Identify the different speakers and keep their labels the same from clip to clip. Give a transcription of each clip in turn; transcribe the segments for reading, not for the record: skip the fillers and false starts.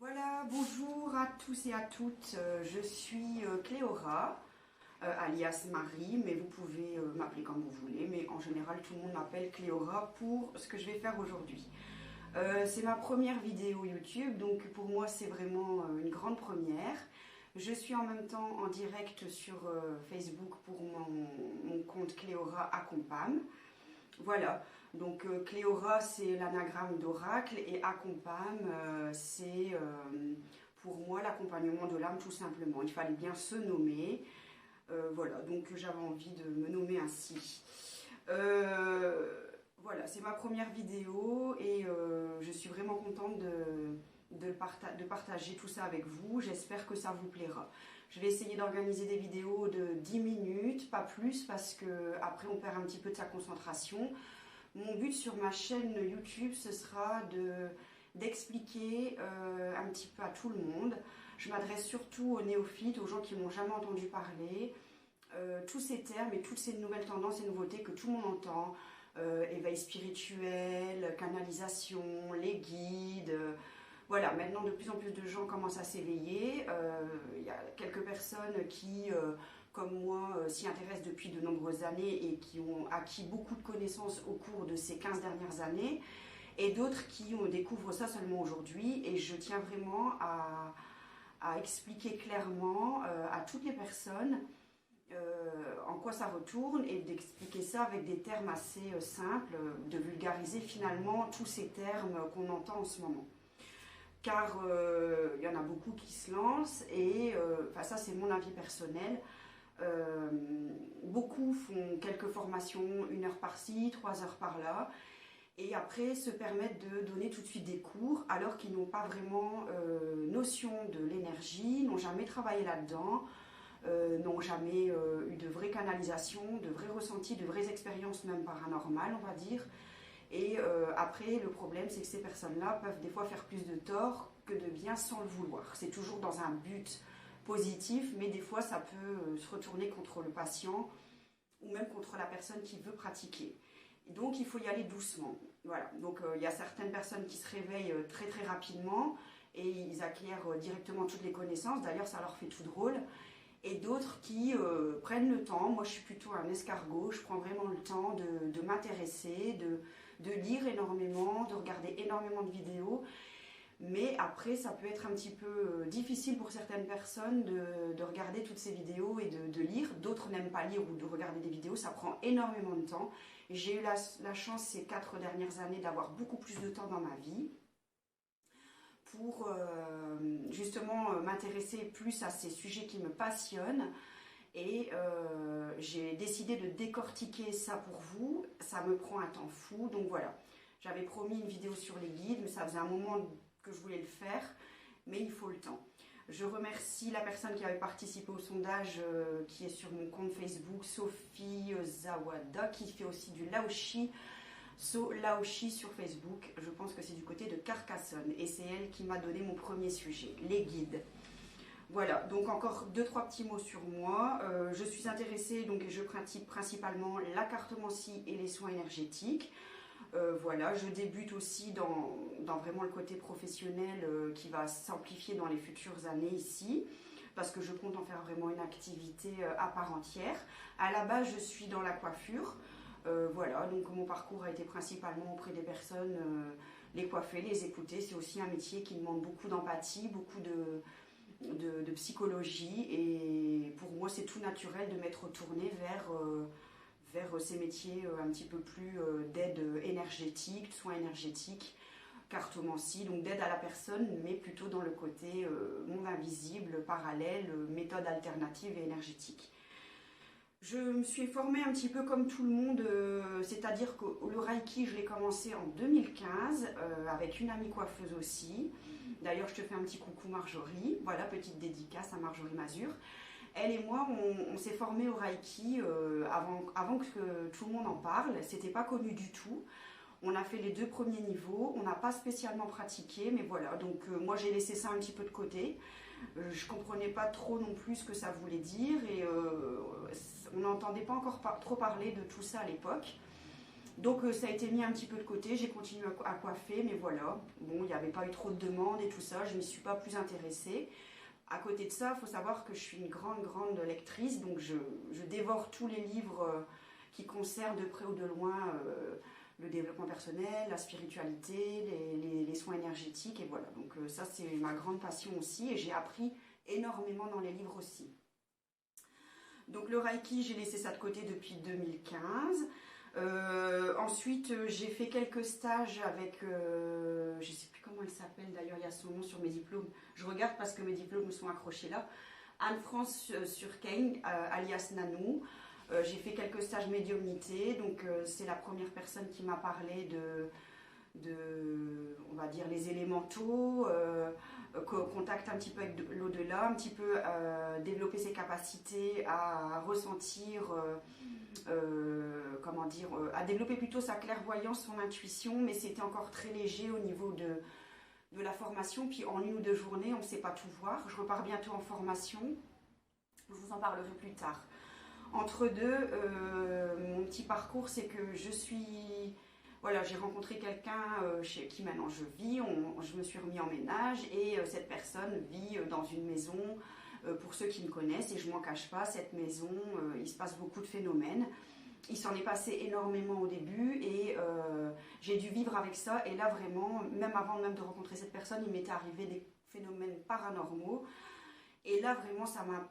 Speaker 1: Voilà, bonjour à tous et à toutes, je suis Cléora, alias Marie, mais vous pouvez m'appeler comme vous voulez, mais en général tout le monde m'appelle Cléora pour ce que je vais faire aujourd'hui. C'est ma première vidéo YouTube, donc pour moi c'est vraiment une grande première. Je suis en même temps en direct sur Facebook pour mon compte Cléora Accompam. Voilà, donc Cléora c'est l'anagramme d'oracle et Accompam c'est pour moi l'accompagnement de l'âme tout simplement. Il fallait bien se nommer. Voilà, donc j'avais envie de me nommer ainsi. Voilà, c'est ma première vidéo et je suis vraiment contente de partager tout ça avec vous. J'espère que ça vous plaira. Je vais essayer d'organiser des vidéos de 10 minutes, pas plus, parce que après on perd un petit peu de sa concentration. Mon but sur ma chaîne YouTube, ce sera d'expliquer un petit peu à tout le monde. Je m'adresse surtout aux néophytes, aux gens qui n'ont jamais entendu parler. Tous ces termes et toutes ces nouvelles tendances et nouveautés que tout le monde entend, éveil spirituel, canalisation, les guides. Voilà, maintenant de plus en plus de gens commencent à s'éveiller. Il y a quelques personnes qui, comme moi, s'y intéressent depuis de nombreuses années et qui ont acquis beaucoup de connaissances au cours de ces 15 dernières années. Et d'autres qui découvrent ça seulement aujourd'hui. Et je tiens vraiment à expliquer clairement à toutes les personnes en quoi ça retourne et d'expliquer ça avec des termes assez simples, de vulgariser finalement tous ces termes qu'on entend en ce moment. Car il y en a beaucoup qui se lancent et ça c'est mon avis personnel. Beaucoup font quelques formations, 1 heure par-ci, 3 heures par-là, et après se permettent de donner tout de suite des cours alors qu'ils n'ont pas vraiment notion de l'énergie, n'ont jamais travaillé là-dedans, n'ont jamais eu de vraie canalisation, de vrais ressentis, de vraies expériences même paranormales, on va dire. Et après, le problème, c'est que ces personnes-là peuvent des fois faire plus de tort que de bien sans le vouloir. C'est toujours dans un but positif, mais des fois, ça peut se retourner contre le patient ou même contre la personne qui veut pratiquer. Et donc, il faut y aller doucement. Voilà. Donc, il y a certaines personnes qui se réveillent très très rapidement et ils acquièrent directement toutes les connaissances. D'ailleurs, ça leur fait tout drôle. Et d'autres qui prennent le temps. Moi, je suis plutôt un escargot. Je prends vraiment le temps de m'intéresser, de lire énormément, de regarder énormément de vidéos. Mais après, ça peut être un petit peu difficile pour certaines personnes de regarder toutes ces vidéos et de lire. D'autres n'aiment pas lire ou de regarder des vidéos. Ça prend énormément de temps. J'ai eu la chance ces 4 dernières années d'avoir beaucoup plus de temps dans ma vie pour justement m'intéresser plus à ces sujets qui me passionnent. Et j'ai décidé de décortiquer ça pour vous. Ça me prend un temps fou, donc voilà. J'avais promis une vidéo sur les guides, mais ça faisait un moment que je voulais le faire, mais il faut le temps. Je remercie la personne qui avait participé au sondage qui est sur mon compte Facebook, Sophie Zawada, qui fait aussi du laoshi. Laoshi sur Facebook, je pense que c'est du côté de Carcassonne, et c'est elle qui m'a donné mon premier sujet, les guides. Voilà, donc encore 2-3 petits mots sur moi. Je suis intéressée, donc je pratique principalement la cartomancie et les soins énergétiques. Voilà, je débute aussi dans vraiment le côté professionnel qui va s'amplifier dans les futures années ici, parce que je compte en faire vraiment une activité à part entière. À la base, je suis dans la coiffure. Voilà, donc mon parcours a été principalement auprès des personnes, les coiffer, les écouter. C'est aussi un métier qui demande beaucoup d'empathie, beaucoup de psychologie, et pour moi c'est tout naturel de m'être tournée vers ces métiers un petit peu plus d'aide énergétique, de soins énergétiques, cartomancie, donc d'aide à la personne, mais plutôt dans le côté monde invisible, parallèle, méthode alternative et énergétique. Je me suis formée un petit peu comme tout le monde, c'est-à-dire que le Reiki, je l'ai commencé en 2015 avec une amie coiffeuse aussi. D'ailleurs, je te fais un petit coucou Marjorie, voilà, petite dédicace à Marjorie Mazur. Elle et moi, on s'est formés au Reiki avant que tout le monde en parle, c'était pas connu du tout. On a fait les 2 premiers niveaux, on n'a pas spécialement pratiqué, mais voilà, donc moi j'ai laissé ça un petit peu de côté. Je comprenais pas trop non plus ce que ça voulait dire et on n'entendait pas encore trop parler de tout ça à l'époque. Donc ça a été mis un petit peu de côté, j'ai continué à coiffer, mais voilà. Bon, il n'y avait pas eu trop de demandes et tout ça, je ne m'y suis pas plus intéressée. À côté de ça, il faut savoir que je suis une grande lectrice, donc je dévore tous les livres qui concernent de près ou de loin le développement personnel, la spiritualité, les soins énergétiques, et voilà. Donc ça, c'est ma grande passion aussi, et j'ai appris énormément dans les livres aussi. Donc le Reiki, j'ai laissé ça de côté depuis 2015. Ensuite, j'ai fait quelques stages avec, je ne sais plus comment elle s'appelle d'ailleurs, il y a son nom sur mes diplômes. Je regarde parce que mes diplômes sont accrochés là. Anne-France Surkane, alias Nanou. J'ai fait quelques stages médiumnité, donc c'est la première personne qui m'a parlé on va dire, les élémentaux, contact un petit peu avec l'au-delà, un petit peu développer ses capacités à ressentir, comment dire, à développer plutôt sa clairvoyance, son intuition, mais c'était encore très léger au niveau de la formation. Puis en 1 ou 2 journées, on ne sait pas tout voir. Je repars bientôt en formation, je vous en parlerai plus tard. Entre deux, mon petit parcours, c'est que voilà, j'ai rencontré quelqu'un chez qui maintenant je vis, je me suis remis en ménage et cette personne vit dans une maison, pour ceux qui me connaissent, et je ne m'en cache pas, cette maison, il se passe beaucoup de phénomènes. Il s'en est passé énormément au début et j'ai dû vivre avec ça, et là vraiment, même avant même de rencontrer cette personne, il m'était arrivé des phénomènes paranormaux, et là vraiment ça m'a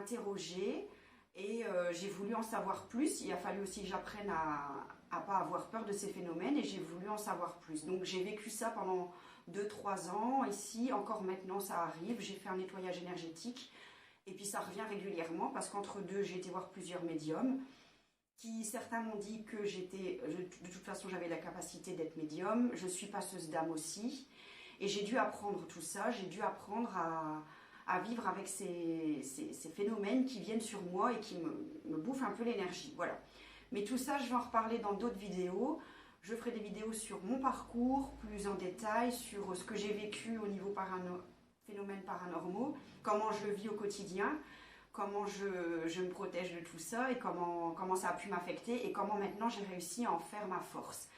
Speaker 1: interrogée. Et j'ai voulu en savoir plus. Il a fallu aussi que j'apprenne à pas avoir peur de ces phénomènes, et j'ai voulu en savoir plus. Donc j'ai vécu ça pendant 2-3 ans. Ici, encore maintenant, ça arrive. J'ai fait un nettoyage énergétique et puis ça revient régulièrement parce qu'entre deux, j'ai été voir plusieurs médiums qui, certains m'ont dit que de toute façon, j'avais la capacité d'être médium. Je suis passeuse d'âme aussi. Et j'ai dû apprendre tout ça. J'ai dû apprendre à vivre avec ces phénomènes qui viennent sur moi et qui me bouffent un peu l'énergie. Voilà. Mais tout ça, je vais en reparler dans d'autres vidéos. Je ferai des vidéos sur mon parcours, plus en détail, sur ce que j'ai vécu au niveau phénomènes paranormaux, comment je le vis au quotidien, comment je me protège de tout ça, et comment ça a pu m'affecter, et comment maintenant j'ai réussi à en faire ma force.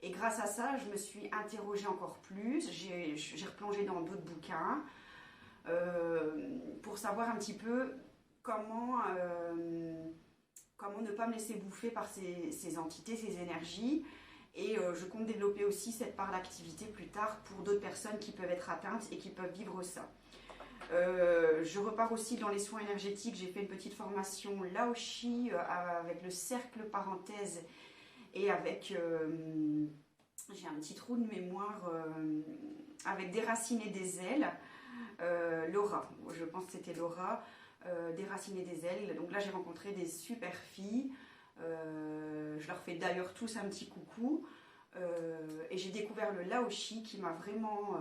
Speaker 1: Et grâce à ça, je me suis interrogée encore plus, j'ai replongé dans d'autres bouquins, pour savoir un petit peu comment ne pas me laisser bouffer par ces entités, ces énergies. Et je compte développer aussi cette part d'activité plus tard pour d'autres personnes qui peuvent être atteintes et qui peuvent vivre ça. Je repars aussi dans les soins énergétiques. J'ai fait une petite formation Laoshi avec le cercle parenthèse et avec... j'ai un petit trou de mémoire avec Déraciner des ailes. Laura, je pense que c'était Laura, Déraciner des ailes. Donc là j'ai rencontré des super filles, je leur fais d'ailleurs tous un petit coucou, et j'ai découvert le Laoshi qui m'a vraiment...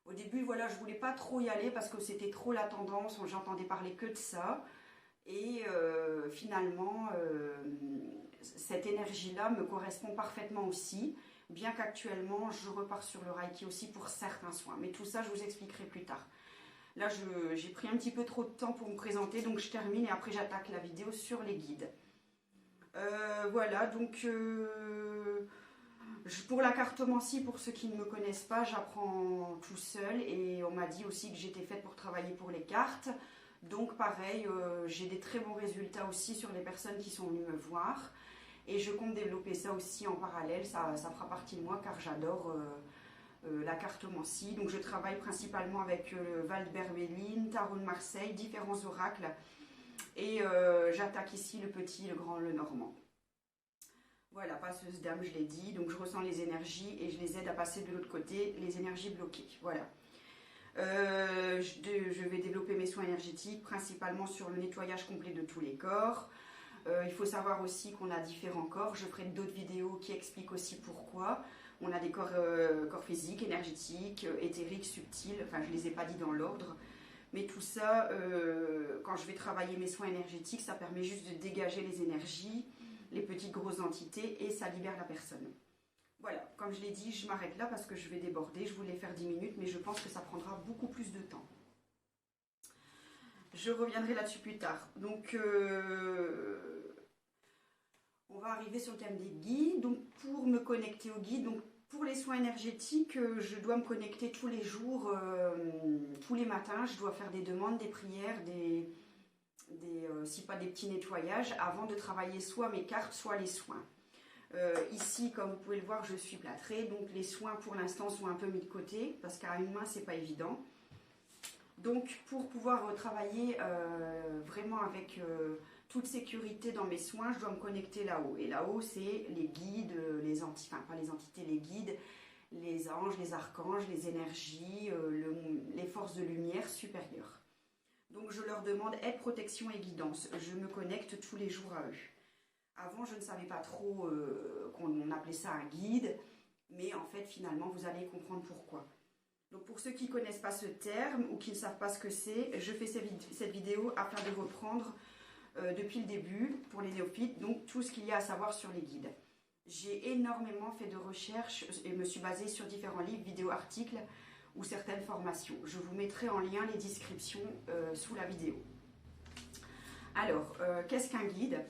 Speaker 1: au début, voilà, je voulais pas trop y aller parce que c'était trop la tendance, j'entendais parler que de ça, et finalement cette énergie-là me correspond parfaitement aussi. Bien qu'actuellement, je repars sur le Reiki aussi pour certains soins. Mais tout ça, je vous expliquerai plus tard. Là, j'ai pris un petit peu trop de temps pour me présenter, donc je termine et après j'attaque la vidéo sur les guides. Voilà, donc pour la cartomancie, pour ceux qui ne me connaissent pas, j'apprends tout seul, et on m'a dit aussi que j'étais faite pour travailler pour les cartes. Donc pareil, j'ai des très bons résultats aussi sur les personnes qui sont venues me voir. Et je compte développer ça aussi en parallèle, ça fera partie de moi car j'adore la cartomancie. Donc je travaille principalement avec Val-Berbéline, Tarot de Marseille, différents oracles. Et j'attaque ici le petit, le grand, le normand. Voilà, passeuse d'âme, je l'ai dit. Donc je ressens les énergies et je les aide à passer de l'autre côté, les énergies bloquées. Voilà. Je vais développer mes soins énergétiques, principalement sur le nettoyage complet de tous les corps. Il faut savoir aussi qu'on a différents corps. Je ferai d'autres vidéos qui expliquent aussi pourquoi. On a des corps physiques, énergétiques, éthériques, subtils. Enfin, je ne les ai pas dit dans l'ordre. Mais tout ça, quand je vais travailler mes soins énergétiques, ça permet juste de dégager les énergies, les petites grosses entités, et ça libère la personne. Voilà, comme je l'ai dit, je m'arrête là parce que je vais déborder. Je voulais faire 10 minutes, mais je pense que ça prendra beaucoup plus de temps. Je reviendrai là-dessus plus tard. Donc, On va arriver sur le thème des guides. Donc pour me connecter aux guides, donc pour les soins énergétiques, je dois me connecter tous les jours, tous les matins. Je dois faire des demandes, des prières, si pas des petits nettoyages, avant de travailler soit mes cartes, soit les soins. Ici, comme vous pouvez le voir, je suis plâtrée, donc les soins pour l'instant sont un peu mis de côté, parce qu'à une main, c'est pas évident. Donc pour pouvoir travailler vraiment avec toute sécurité dans mes soins, je dois me connecter là-haut. Et là-haut, c'est les guides, pas les entités, les guides, les anges, les archanges, les énergies, les forces de lumière supérieures. Donc je leur demande aide, protection et guidance. Je me connecte tous les jours à eux. Avant, je ne savais pas trop qu'on appelait ça un guide, mais en fait, finalement, vous allez comprendre pourquoi. Donc pour ceux qui ne connaissent pas ce terme ou qui ne savent pas ce que c'est, je fais cette vidéo afin de reprendre depuis le début, pour les néophytes, donc tout ce qu'il y a à savoir sur les guides. J'ai énormément fait de recherches et me suis basée sur différents livres, vidéos, articles ou certaines formations. Je vous mettrai en lien les descriptions sous la vidéo. Alors, qu'est-ce qu'un guide ?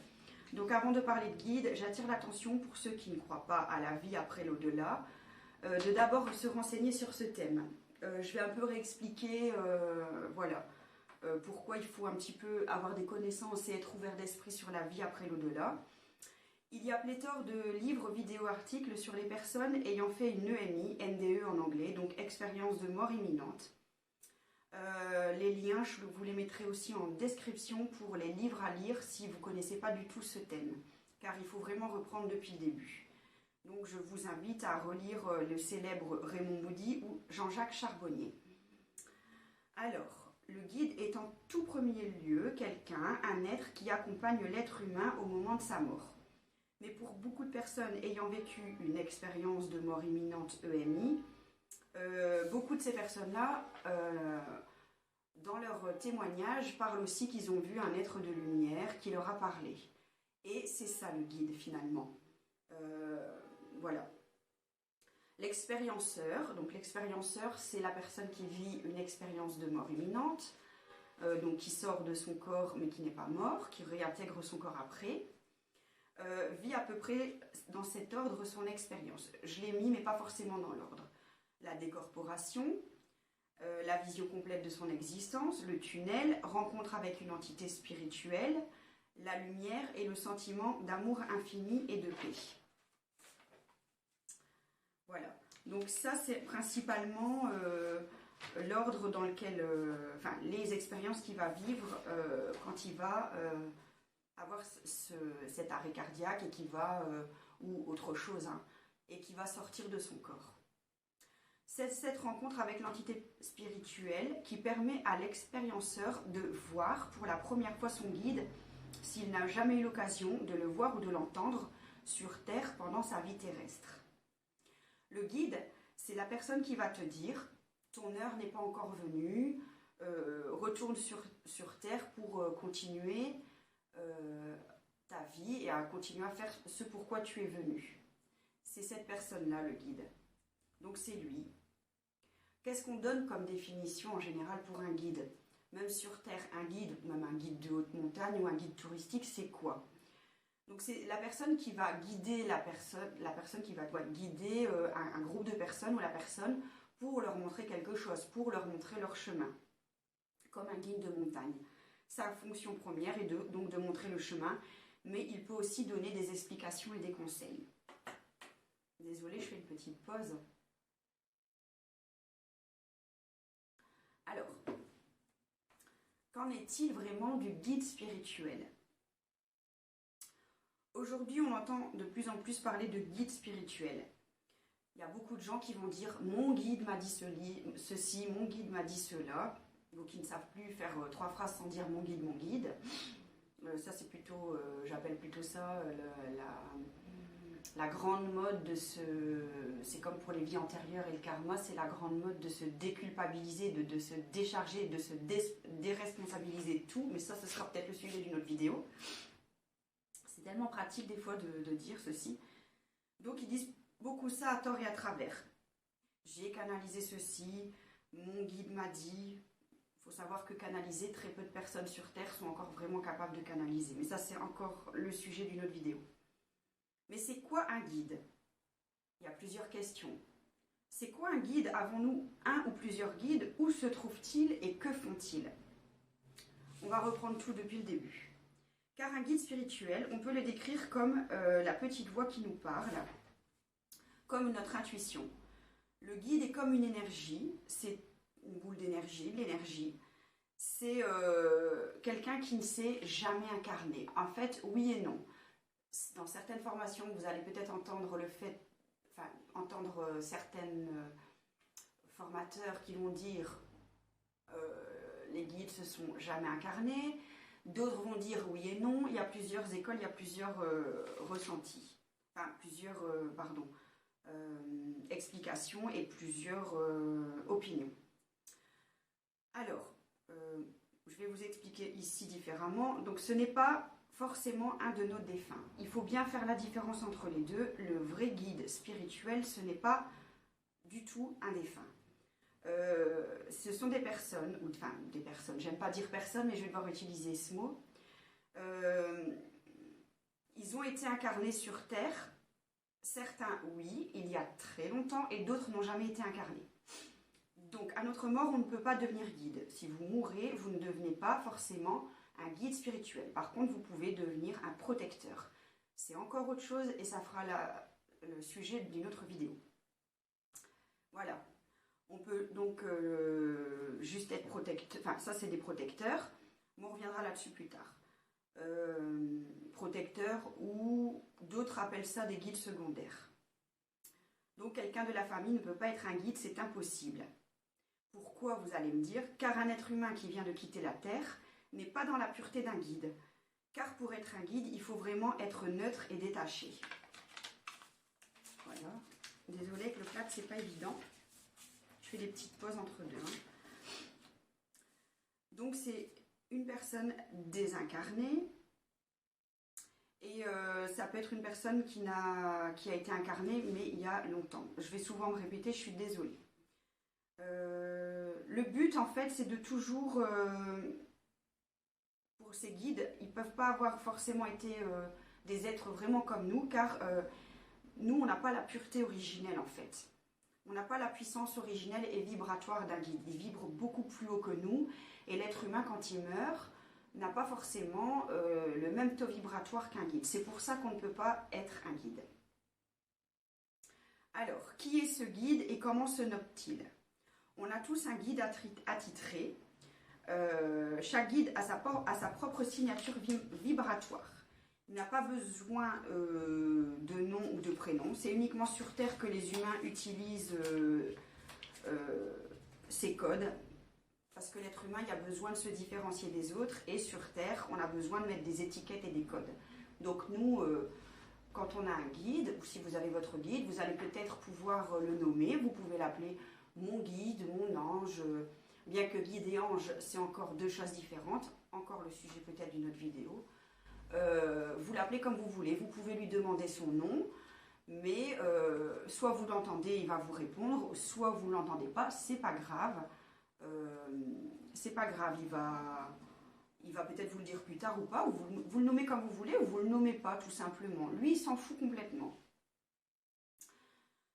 Speaker 1: Donc avant de parler de guide, j'attire l'attention pour ceux qui ne croient pas à la vie après l'au-delà, de d'abord se renseigner sur ce thème. Je vais un peu réexpliquer pourquoi il faut un petit peu avoir des connaissances et être ouvert d'esprit sur la vie après l'au-delà. Il y a pléthore de livres, vidéos, articles sur les personnes ayant fait une EMI, NDE en anglais, donc expérience de mort imminente. Les liens, je vous les mettrai aussi en description pour les livres à lire si vous ne connaissez pas du tout ce thème, car il faut vraiment reprendre depuis le début. Donc je vous invite à relire le célèbre Raymond Moody ou Jean-Jacques Charbonnier. Alors, le guide est en tout premier lieu quelqu'un, un être qui accompagne l'être humain au moment de sa mort. Mais pour beaucoup de personnes ayant vécu une expérience de mort imminente EMI, beaucoup de ces personnes-là, dans leur témoignage, parlent aussi qu'ils ont vu un être de lumière qui leur a parlé. Et c'est ça le guide finalement. Voilà. L'expérienceur, donc l'expérienceur, c'est la personne qui vit une expérience de mort imminente, donc qui sort de son corps mais qui n'est pas mort, qui réintègre son corps après, vit à peu près dans cet ordre son expérience. Je l'ai mis mais pas forcément dans l'ordre. La décorporation, la vision complète de son existence, le tunnel, rencontre avec une entité spirituelle, la lumière et le sentiment d'amour infini et de paix. Voilà, donc ça c'est principalement l'ordre dans lequel, les expériences qu'il va vivre quand il va avoir cet arrêt cardiaque et qui va, ou autre chose, et qui va sortir de son corps. C'est cette rencontre avec l'entité spirituelle qui permet à l'expérienceur de voir pour la première fois son guide s'il n'a jamais eu l'occasion de le voir ou de l'entendre sur Terre pendant sa vie terrestre. Le guide, c'est la personne qui va te dire « ton heure n'est pas encore venue, retourne sur Terre pour continuer ta vie et à continuer à faire ce pourquoi tu es venu. » C'est cette personne-là, le guide. Donc c'est lui. Qu'est-ce qu'on donne comme définition en général pour un guide ? Même sur Terre, un guide, même un guide de haute montagne ou un guide touristique, c'est quoi ? Donc c'est la personne qui va guider la personne qui va guider un groupe de personnes ou la personne pour leur montrer quelque chose, pour leur montrer leur chemin, comme un guide de montagne. Sa fonction première est donc de montrer le chemin, mais il peut aussi donner des explications et des conseils. Désolée, je fais une petite pause. Alors, qu'en est-il vraiment du guide spirituel ? Aujourd'hui, on entend de plus en plus parler de guide spirituel. Il y a beaucoup de gens qui vont dire « mon guide m'a dit ceci, mon guide m'a dit cela », donc ils ne savent plus faire 3 phrases sans dire « mon guide ». Ça, c'est plutôt, j'appelle plutôt ça la grande mode de c'est comme pour les vies antérieures et le karma, c'est la grande mode de se déculpabiliser, de se décharger, de se déresponsabiliser de tout, mais ça, ce sera peut-être le sujet d'une autre vidéo. C'est tellement pratique des fois de dire ceci. Donc ils disent beaucoup ça à tort et à travers. J'ai canalisé ceci, mon guide m'a dit. Il faut savoir que canaliser, très peu de personnes sur Terre sont encore vraiment capables de canaliser. Mais ça, c'est encore le sujet d'une autre vidéo. Mais c'est quoi un guide? Il y a plusieurs questions. C'est quoi un guide? Avons-nous un ou plusieurs guides? Où se trouvent-ils et que font-ils? On va reprendre tout depuis le début. Car un guide spirituel, on peut le décrire comme la petite voix qui nous parle, comme notre intuition. Le guide est comme une énergie, c'est une boule d'énergie, l'énergie. C'est quelqu'un qui ne s'est jamais incarné. En fait, oui et non. Dans certaines formations, vous allez peut-être entendre certains formateurs qui vont dire les guides se sont jamais incarnés. D'autres vont dire oui et non. Il y a plusieurs écoles, il y a plusieurs ressentis. Enfin, plusieurs, explications et plusieurs opinions. Alors, je vais vous expliquer ici différemment. Donc, ce n'est pas forcément un de nos défunts. Il faut bien faire la différence entre les deux. Le vrai guide spirituel, ce n'est pas du tout un défunt. Ce sont des personnes, j'aime pas dire personne, mais je vais devoir utiliser ce mot. Ils ont été incarnés sur Terre. Certains, oui, il y a très longtemps, et d'autres n'ont jamais été incarnés. Donc, à notre mort, on ne peut pas devenir guide. Si vous mourrez, vous ne devenez pas forcément un guide spirituel. Par contre, vous pouvez devenir un protecteur. C'est encore autre chose et ça fera le sujet d'une autre vidéo. Voilà. On peut donc juste être protecteur. Enfin, ça, c'est des protecteurs. Mais on reviendra là-dessus plus tard. Protecteurs ou d'autres appellent ça des guides secondaires. Donc, quelqu'un de la famille ne peut pas être un guide, c'est impossible. Pourquoi, vous allez me dire? Car un être humain qui vient de quitter la Terre n'est pas dans la pureté d'un guide. Car pour être un guide, il faut vraiment être neutre et détaché. Voilà. Désolée avec le cadre, c'est pas évident. Je fais des petites pauses entre deux. Donc c'est une personne désincarnée. Et ça peut être une personne qui a été incarnée, mais il y a longtemps. Je vais souvent me répéter, je suis désolée. Le but, en fait, c'est de toujours... pour ces guides, ils ne peuvent pas avoir forcément été des êtres vraiment comme nous, car nous, on n'a pas la pureté originelle, en fait. On n'a pas la puissance originelle et vibratoire d'un guide. Il vibre beaucoup plus haut que nous, et l'être humain, quand il meurt, n'a pas forcément le même taux vibratoire qu'un guide. C'est pour ça qu'on ne peut pas être un guide. Alors, qui est ce guide et comment se nomme-t-il? On a tous un guide attitré. Chaque guide a sa propre signature vibratoire. Il n'a pas besoin de nom ou de prénom. C'est uniquement sur Terre que les humains utilisent ces codes. Parce que l'être humain, il a besoin de se différencier des autres. Et sur Terre, on a besoin de mettre des étiquettes et des codes. Donc nous, quand on a un guide, ou si vous avez votre guide, vous allez peut-être pouvoir le nommer. Vous pouvez l'appeler mon guide, mon ange. Bien que guide et ange, c'est encore deux choses différentes. Encore le sujet peut-être d'une autre vidéo. Vous l'appelez comme vous voulez. Vous pouvez lui demander son nom. Mais soit vous l'entendez, il va vous répondre. Soit vous ne l'entendez pas, c'est pas grave. C'est pas grave, il va peut-être vous le dire plus tard ou pas, ou vous le nommez comme vous voulez, ou vous le nommez pas tout simplement. Lui, il s'en fout complètement.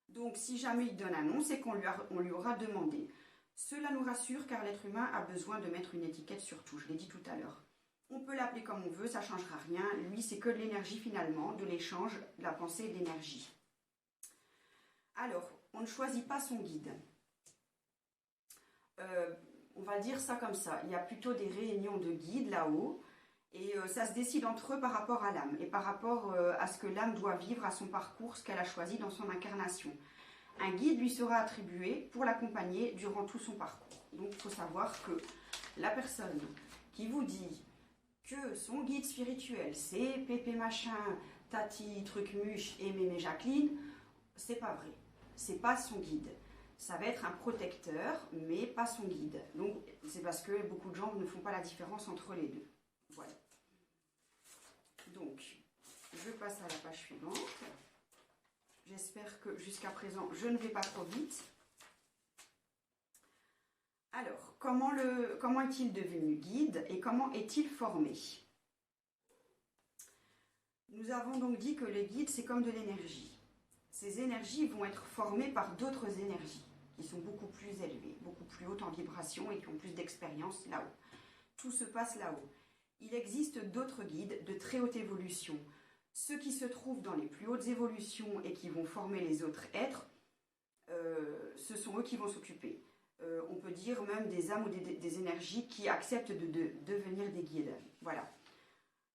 Speaker 1: Donc, si jamais il donne un nom, c'est qu'on lui aura demandé. Cela nous rassure car l'être humain a besoin de mettre une étiquette sur tout, je l'ai dit tout à l'heure. On peut l'appeler comme on veut, ça ne changera rien. Lui, c'est que de l'énergie finalement, de l'échange, de la pensée et de l'énergie. Alors, on ne choisit pas son guide. On va dire ça comme ça, il y a plutôt des réunions de guides là-haut et ça se décide entre eux par rapport à l'âme et par rapport à ce que l'âme doit vivre, à son parcours, ce qu'elle a choisi dans son incarnation. Un guide lui sera attribué pour l'accompagner durant tout son parcours. Donc il faut savoir que la personne qui vous dit que son guide spirituel c'est Pépé machin, Tati, truc muche et Mémé Jacqueline, c'est pas vrai, c'est pas son guide. Ça va être un protecteur, mais pas son guide. Donc, c'est parce que beaucoup de gens ne font pas la différence entre les deux. Voilà. Donc, je passe à la page suivante. J'espère que jusqu'à présent, je ne vais pas trop vite. Alors, comment est-il devenu guide et comment est-il formé? Nous avons donc dit que les guides, c'est comme de l'énergie. Ces énergies vont être formées par d'autres énergies qui sont beaucoup plus élevées, beaucoup plus hautes en vibration et qui ont plus d'expérience là-haut. Tout se passe là-haut. Il existe d'autres guides de très haute évolution. Ceux qui se trouvent dans les plus hautes évolutions et qui vont former les autres êtres, ce sont eux qui vont s'occuper. On peut dire même des âmes ou des énergies qui acceptent de devenir des guides. Voilà.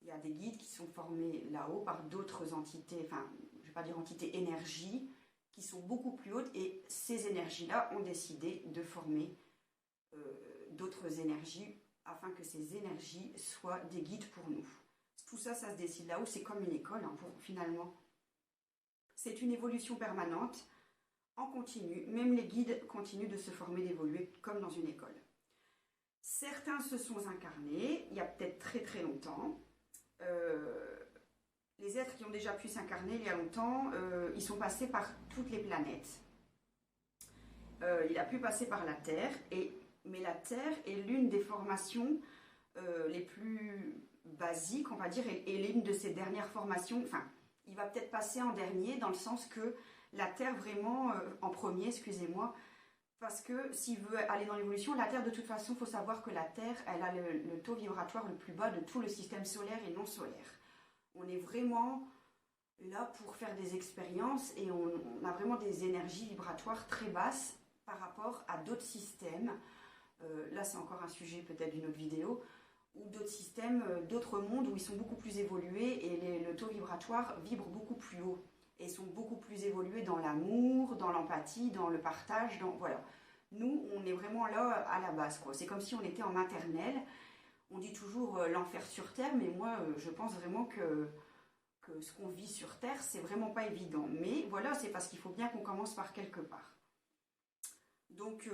Speaker 1: Il y a des guides qui sont formés là-haut par d'autres entités, enfin, je ne vais pas dire entités, énergies, qui sont beaucoup plus hautes, et ces énergies-là ont décidé de former d'autres énergies afin que ces énergies soient des guides pour nous. Tout ça, ça se décide là-haut, c'est comme une école, hein, finalement. C'est une évolution permanente, en continu, même les guides continuent de se former, d'évoluer, comme dans une école. Certains se sont incarnés, il y a peut-être très très longtemps. Les êtres qui ont déjà pu s'incarner il y a longtemps, ils sont passés par toutes les planètes. Il a pu passer par la Terre, mais la Terre est l'une des formations les plus basiques, on va dire, et l'une de ses dernières formations. Enfin, il va peut-être passer en dernier, dans le sens que la Terre vraiment, en premier, excusez-moi, parce que s'il veut aller dans l'évolution, la Terre, de toute façon, il faut savoir que la Terre, elle a le taux vibratoire le plus bas de tout le système solaire et non solaire. On est vraiment là pour faire des expériences et on a vraiment des énergies vibratoires très basses par rapport à d'autres systèmes. Là, c'est encore un sujet peut-être d'une autre vidéo, ou d'autres systèmes, d'autres mondes où ils sont beaucoup plus évolués et le taux vibratoire vibre beaucoup plus haut. Et sont beaucoup plus évolués dans l'amour, dans l'empathie, dans le partage, voilà. Nous, on est vraiment là à la base, quoi. C'est comme si on était en maternelle. On dit toujours l'enfer sur Terre, mais moi, je pense vraiment que ce qu'on vit sur Terre, c'est vraiment pas évident. Mais voilà, c'est parce qu'il faut bien qu'on commence par quelque part. Donc,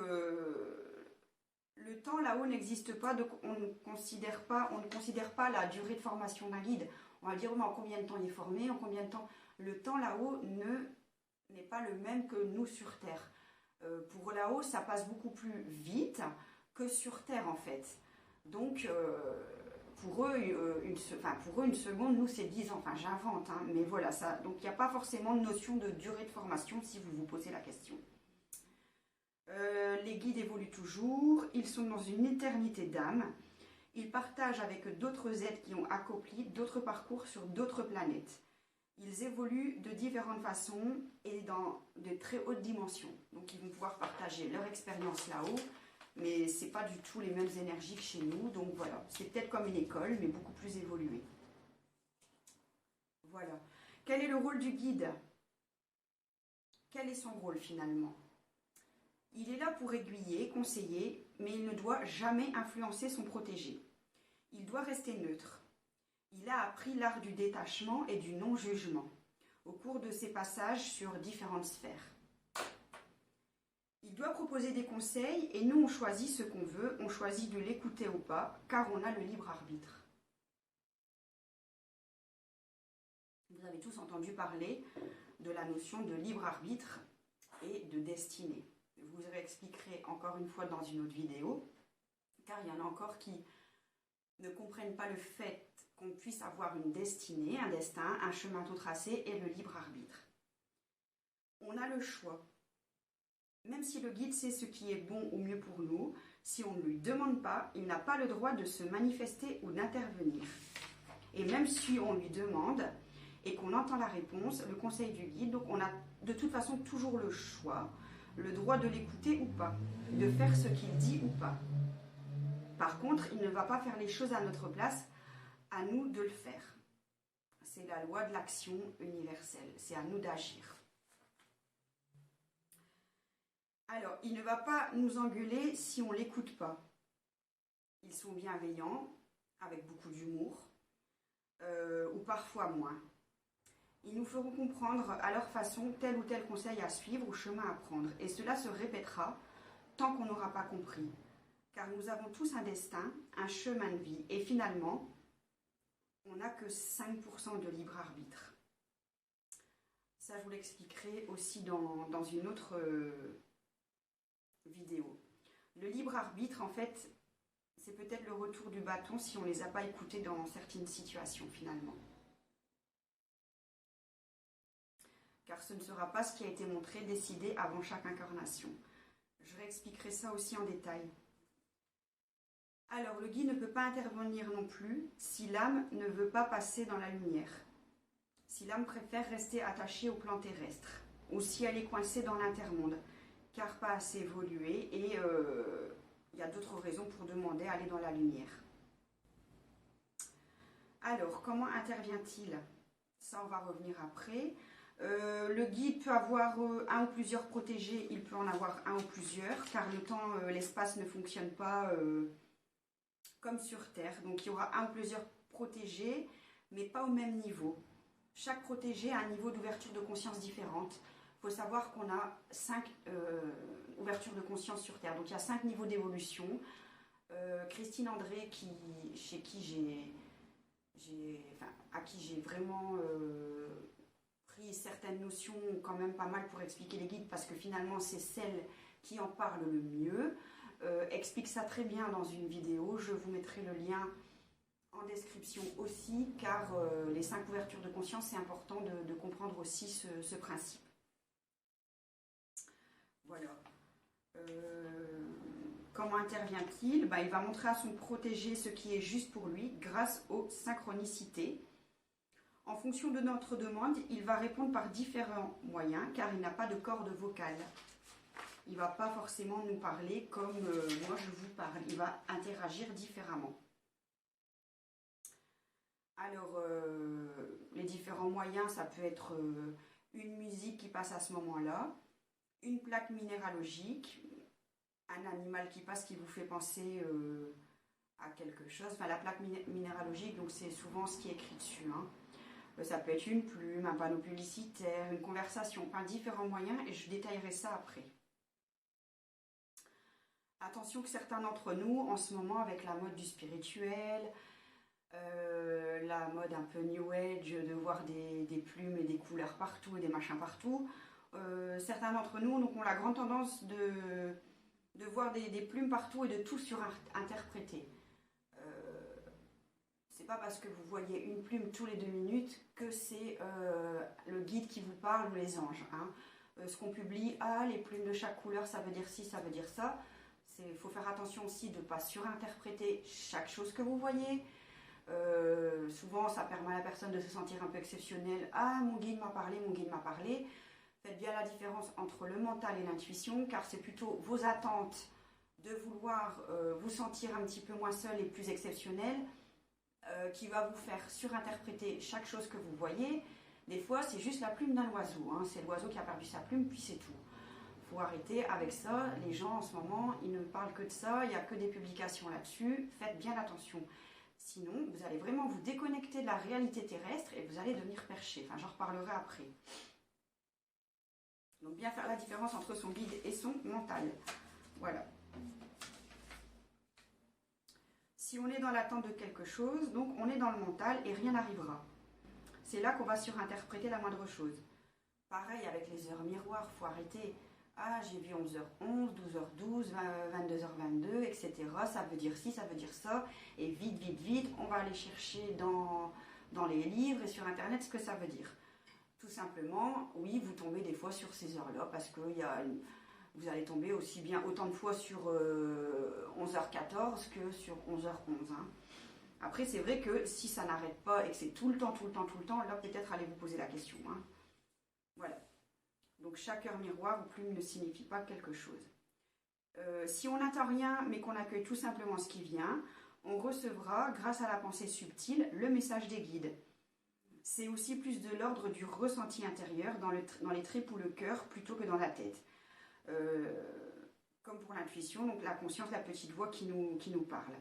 Speaker 1: le temps là-haut n'existe pas, donc on ne considère pas la durée de formation d'un guide. On va dire, mais en combien de temps il est formé, en combien de temps... Le temps là-haut n'est pas le même que nous sur Terre. Pour là-haut, ça passe beaucoup plus vite que sur Terre, en fait. Donc, pour eux, une seconde, nous, c'est 10 ans. Enfin, j'invente, hein, mais voilà. Ça, donc, il n'y a pas forcément de notion de durée de formation si vous vous posez la question. Les guides évoluent toujours. Ils sont dans une éternité d'âme. Ils partagent avec d'autres êtres qui ont accompli d'autres parcours sur d'autres planètes. Ils évoluent de différentes façons et dans de très hautes dimensions. Donc ils vont pouvoir partager leur expérience là-haut, mais ce n'est pas du tout les mêmes énergies que chez nous. Donc voilà, c'est peut-être comme une école, mais beaucoup plus évoluée. Voilà. Quel est le rôle du guide? Quel est son rôle finalement? Il est là pour aiguiller, conseiller, mais il ne doit jamais influencer son protégé. Il doit rester neutre. Il a appris l'art du détachement et du non-jugement au cours de ses passages sur différentes sphères. Il doit proposer des conseils et nous on choisit ce qu'on veut, on choisit de l'écouter ou pas, car on a le libre arbitre. Vous avez tous entendu parler de la notion de libre arbitre et de destinée. Je vous réexpliquerai encore une fois dans une autre vidéo, car il y en a encore qui ne comprennent pas le fait qu'on puisse avoir une destinée, un destin, un chemin tout tracé et le libre arbitre. On a le choix. Même si le guide sait ce qui est bon ou mieux pour nous, si on ne lui demande pas, il n'a pas le droit de se manifester ou d'intervenir. Et même si on lui demande et qu'on entend la réponse, le conseil du guide, donc on a de toute façon toujours le choix, le droit de l'écouter ou pas, de faire ce qu'il dit ou pas. Par contre, il ne va pas faire les choses à notre place, à nous de le faire. C'est la loi de l'action universelle, c'est à nous d'agir. Alors, il ne va pas nous engueuler si on ne l'écoute pas. Ils sont bienveillants, avec beaucoup d'humour, ou parfois moins. Ils nous feront comprendre à leur façon tel ou tel conseil à suivre ou chemin à prendre. Et cela se répétera tant qu'on n'aura pas compris. Car nous avons tous un destin, un chemin de vie. Et finalement, on n'a que 5% de libre arbitre. Ça, je vous l'expliquerai aussi dans une autre vidéo. Le libre arbitre, en fait, c'est peut-être le retour du bâton si on ne les a pas écoutés dans certaines situations, finalement. car ce ne sera pas ce qui a été montré, décidé avant chaque incarnation. Je réexpliquerai ça aussi en détail. Alors, le guide ne peut pas intervenir non plus si l'âme ne veut pas passer dans la lumière, si l'âme préfère rester attachée au plan terrestre, ou si elle est coincée dans l'intermonde, car pas assez évoluée, et il y a d'autres raisons pour demander à aller dans la lumière. Alors, comment intervient-il? Ça, on va revenir après. Le guide peut avoir un ou plusieurs protégés, il peut en avoir un ou plusieurs, car le temps, l'espace ne fonctionne pas comme sur Terre. Donc, il y aura un ou plusieurs protégés, mais pas au même niveau. Chaque protégé a un niveau d'ouverture de conscience différente. Il faut savoir qu'on a 5 ouvertures de conscience sur Terre. Donc, il y a 5 niveaux d'évolution. Christine André, à qui j'ai vraiment pris certaines notions quand même pas mal pour expliquer les guides, parce que finalement c'est celle qui en parle le mieux, explique ça très bien dans une vidéo. Je vous mettrai le lien en description aussi, car les 5 ouvertures de conscience, c'est important de comprendre aussi ce principe. Voilà. Comment intervient-il? Il va montrer à son protégé ce qui est juste pour lui grâce aux synchronicités. En fonction de notre demande, il va répondre par différents moyens, car il n'a pas de corde vocale. Il ne va pas forcément nous parler comme moi je vous parle. Il va interagir différemment. Alors, les différents moyens, ça peut être une musique qui passe à ce moment-là, une plaque minéralogique, un animal qui passe qui vous fait penser à quelque chose. Enfin, la plaque minéralogique, donc c'est souvent ce qui est écrit dessus. Ça peut être une plume, un panneau publicitaire, une conversation, enfin différents moyens, et je détaillerai ça après. Attention que certains d'entre nous, en ce moment, avec la mode du spirituel, la mode un peu New Age, de voir des plumes et des couleurs partout et des machins partout, certains d'entre nous donc, ont la grande tendance de voir des plumes partout et de tout surinterpréter. C'est pas parce que vous voyez une plume tous les 2 minutes que c'est le guide qui vous parle ou les anges. Ce qu'on publie, les plumes de chaque couleur, ça veut dire ci, ça veut dire ça. Il faut faire attention aussi de ne pas surinterpréter chaque chose que vous voyez. Souvent, ça permet à la personne de se sentir un peu exceptionnelle. Mon guide m'a parlé, mon guide m'a parlé. Faites bien la différence entre le mental et l'intuition, car c'est plutôt vos attentes de vouloir vous sentir un petit peu moins seul et plus exceptionnel qui va vous faire surinterpréter chaque chose que vous voyez. Des fois, c'est juste la plume d'un oiseau. C'est l'oiseau qui a perdu sa plume, puis c'est tout. Il faut arrêter avec ça. Les gens, en ce moment, ils ne parlent que de ça. Il n'y a que des publications là-dessus. Faites bien attention. Sinon, vous allez vraiment vous déconnecter de la réalité terrestre et vous allez devenir perché. Enfin, j'en reparlerai après. Donc, bien faire la différence entre son guide et son mental. Voilà. Si on est dans l'attente de quelque chose, donc on est dans le mental et rien n'arrivera. C'est là qu'on va surinterpréter la moindre chose. Pareil avec les heures miroirs, il faut arrêter. J'ai vu 11h11, 12h12, 22h22, etc. Ça veut dire ci, ça veut dire ça. Et vite, vite, vite, on va aller chercher dans les livres et sur Internet ce que ça veut dire. Tout simplement, oui, vous tombez des fois sur ces heures-là parce que vous allez tomber autant de fois sur 11h14 que sur 11h11. Après, c'est vrai que si ça n'arrête pas et que c'est tout le temps, là, peut-être allez vous poser la question. Voilà. Donc, chaque heure miroir ou plume ne signifie pas quelque chose. Si on n'attend rien, mais qu'on accueille tout simplement ce qui vient, on recevra, grâce à la pensée subtile, le message des guides. C'est aussi plus de l'ordre du ressenti intérieur, dans les tripes ou le cœur, plutôt que dans la tête. Comme pour l'intuition, donc la conscience, la petite voix qui nous parle.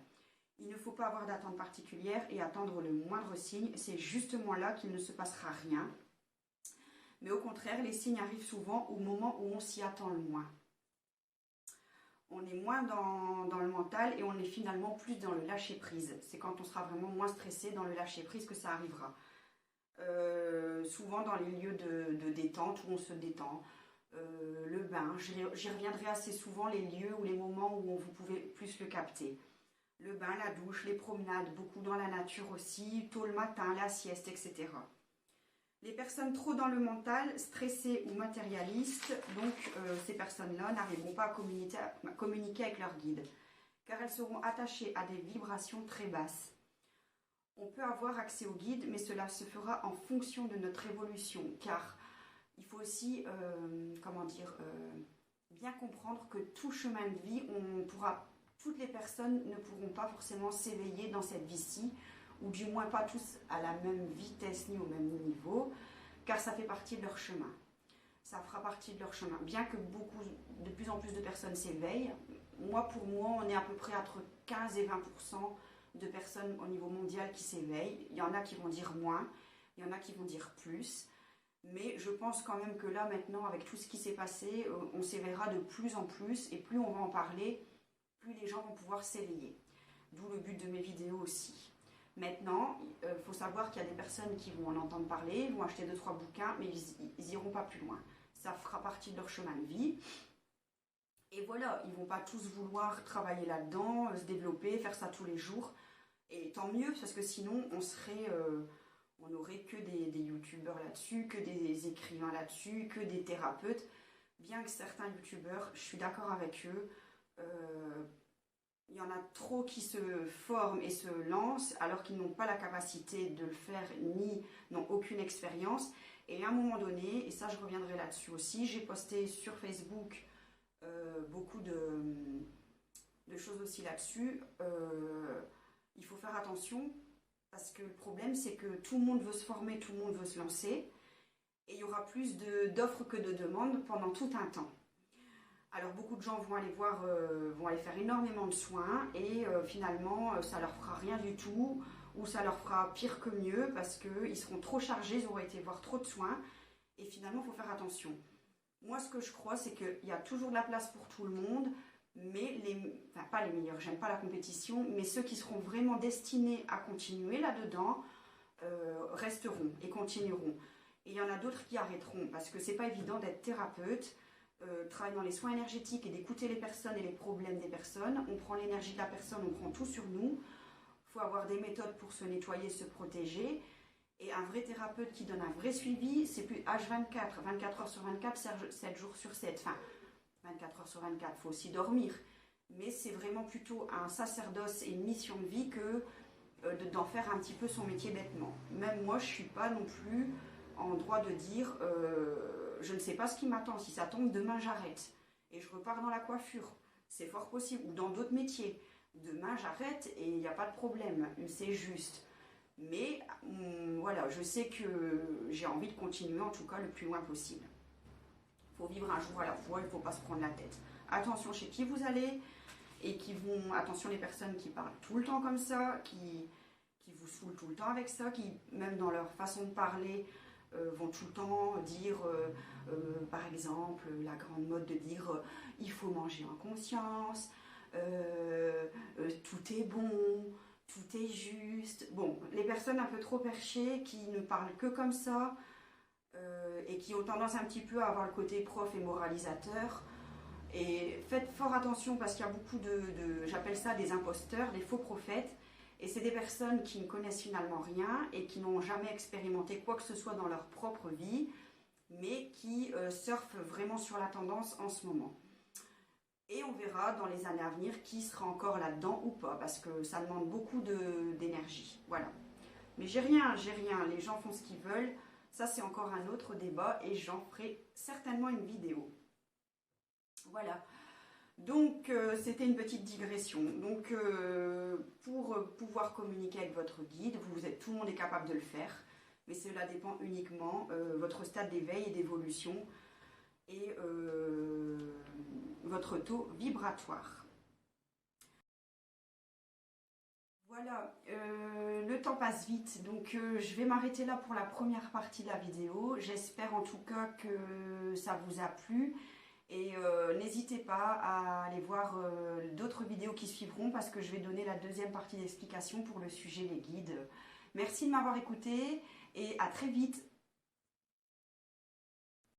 Speaker 1: Il ne faut pas avoir d'attente particulière et attendre le moindre signe. C'est justement là qu'il ne se passera rien. Mais au contraire, les signes arrivent souvent au moment où on s'y attend le moins. On est moins dans le mental et on est finalement plus dans le lâcher-prise. C'est quand on sera vraiment moins stressé dans le lâcher-prise que ça arrivera. Souvent dans les lieux de détente où on se détend. Le bain, j'y reviendrai assez souvent, les lieux ou les moments où vous pouvez plus le capter. Le bain, la douche, les promenades, beaucoup dans la nature aussi, tôt le matin, la sieste, etc. Les personnes trop dans le mental, stressées ou matérialistes, donc ces personnes-là n'arriveront pas à communiquer avec leur guide, car elles seront attachées à des vibrations très basses. On peut avoir accès au guide, mais cela se fera en fonction de notre évolution, car il faut aussi, bien comprendre que tout chemin de vie, toutes les personnes ne pourront pas forcément s'éveiller dans cette vie-ci, ou du moins pas tous à la même vitesse ni au même niveau, car ça fait partie de leur chemin. Ça fera partie de leur chemin. Bien que de plus en plus de personnes s'éveillent, pour moi, on est à peu près entre 15 et 20% de personnes au niveau mondial qui s'éveillent. Il y en a qui vont dire moins, il y en a qui vont dire plus. Mais je pense quand même que là, maintenant, avec tout ce qui s'est passé, on s'éveillera de plus en plus. Et plus on va en parler, plus les gens vont pouvoir s'éveiller. D'où le but de mes vidéos aussi. Maintenant, il faut savoir qu'il y a des personnes qui vont en entendre parler, vont acheter 2-3 bouquins, mais ils n'iront pas plus loin. Ça fera partie de leur chemin de vie. Et voilà, ils ne vont pas tous vouloir travailler là-dedans, se développer, faire ça tous les jours. Et tant mieux, parce que sinon, on n'aurait que des youtubeurs là-dessus, que des écrivains là-dessus, que des thérapeutes. Bien que certains youtubeurs, je suis d'accord avec eux, il y en a trop qui se forment et se lancent alors qu'ils n'ont pas la capacité de le faire ni n'ont aucune expérience. Et à un moment donné, et ça je reviendrai là-dessus aussi, j'ai posté sur Facebook beaucoup de choses aussi là-dessus. Il faut faire attention parce que le problème c'est que tout le monde veut se former, tout le monde veut se lancer et il y aura plus d'offres que de demandes pendant tout un temps. Alors beaucoup de gens vont aller faire énormément de soins et finalement ça leur fera rien du tout ou ça leur fera pire que mieux parce qu'ils seront trop chargés, ils auront été voir trop de soins et finalement il faut faire attention. Moi ce que je crois c'est qu'il y a toujours de la place pour tout le monde, mais pas les meilleurs, j'aime pas la compétition, mais ceux qui seront vraiment destinés à continuer là-dedans resteront et continueront. Et il y en a d'autres qui arrêteront parce que c'est pas évident d'être thérapeute. Travailler dans les soins énergétiques et d'écouter les personnes et les problèmes des personnes. On prend l'énergie de la personne, on prend tout sur nous. Il faut avoir des méthodes pour se nettoyer, se protéger. Et un vrai thérapeute qui donne un vrai suivi, c'est plus H24, 24 heures sur 24, 7 jours sur 7. Enfin, 24 heures sur 24, il faut aussi dormir. Mais c'est vraiment plutôt un sacerdoce et une mission de vie que d'en faire un petit peu son métier bêtement. Même moi, je ne suis pas non plus en droit de dire... je ne sais pas ce qui m'attend, si ça tombe, demain j'arrête. Et je repars dans la coiffure. C'est fort possible. Ou dans d'autres métiers. Demain j'arrête et il n'y a pas de problème. C'est juste. Mais voilà, je sais que j'ai envie de continuer en tout cas le plus loin possible. Il faut vivre un jour à la fois, il ne faut pas se prendre la tête. Attention chez qui vous allez et attention les personnes qui parlent tout le temps comme ça, qui vous saoulent tout le temps avec ça, qui même dans leur façon de parler... vont tout le temps dire, par exemple, la grande mode de dire il faut manger en conscience, tout est bon, tout est juste. Bon, les personnes un peu trop perchées qui ne parlent que comme ça et qui ont tendance un petit peu à avoir le côté prof et moralisateur. Et faites fort attention parce qu'il y a beaucoup j'appelle ça des imposteurs, des faux prophètes. Et c'est des personnes qui ne connaissent finalement rien et qui n'ont jamais expérimenté quoi que ce soit dans leur propre vie, mais qui surfent vraiment sur la tendance en ce moment. Et on verra dans les années à venir qui sera encore là-dedans ou pas, parce que ça demande beaucoup d'énergie. Voilà. Mais j'ai rien, les gens font ce qu'ils veulent. Ça, c'est encore un autre débat et j'en ferai certainement une vidéo. Voilà. Donc, c'était une petite digression. Donc, pour pouvoir communiquer avec votre guide, tout le monde est capable de le faire, mais cela dépend uniquement de votre stade d'éveil et d'évolution et votre taux vibratoire. Voilà, le temps passe vite, donc je vais m'arrêter là pour la première partie de la vidéo. J'espère en tout cas que ça vous a plu. Et n'hésitez pas à aller voir d'autres vidéos qui suivront parce que je vais donner la deuxième partie d'explication pour le sujet les guides. Merci de m'avoir écouté et à très vite.